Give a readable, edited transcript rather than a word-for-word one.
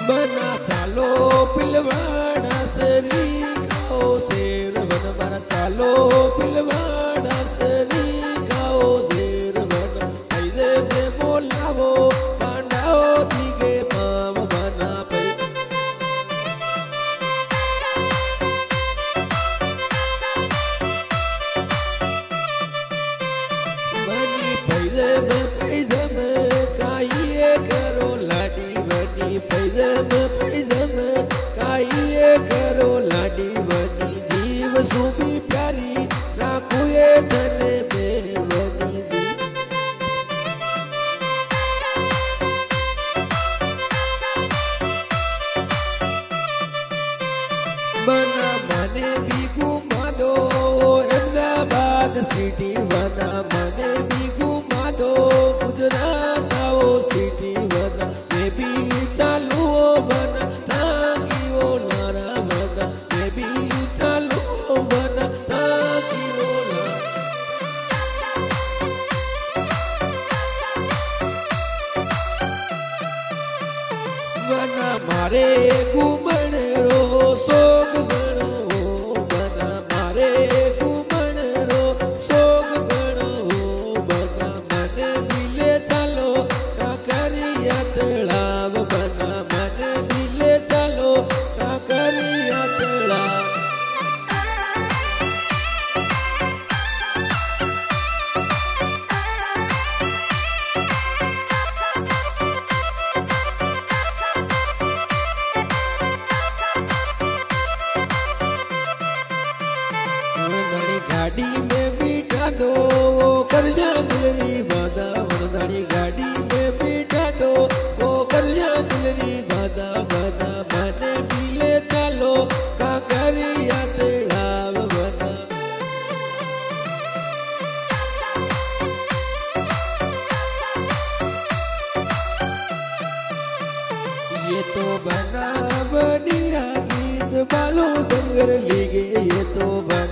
बना चालो पिलवाड़ा सरी खाओ शेर बन मारा चालो पिलवाड़ा सरी खाओ शेर बन ऐसे में बोलावो पांडाओ दिगे पाव बना पे बनी पैसे में काइए करो लाडी बनी पैसे में काइए करो लाडी बनी जीव सुबी प्यारी राखू ये धने में बनी जी बना मने भी घुमा दो अहमदाबाद सिटी बना मने भी घुमा दो गुजरात आओ सिटी बना मैं भी चालू बना ताकि वो लारा बना मैं भी चालू बना ताकि वो बना मारे घूमण रो सोग गणो बना मारे घूमण रो सोग गणो बना मने मिले चालो काकरिया तलाव बना मने मिले चालो काकरिया तलाव गाड़ी में बिठा दो वो कर्जा दिलरी बाधा वरदानी गाड़ी में बिठा दो वो कर्जा दिलरी बाधा बना मने मिले चालो काकरिया तलाव बना ये तो बना बनी गीत बालो दंगर लीगे ये तो बना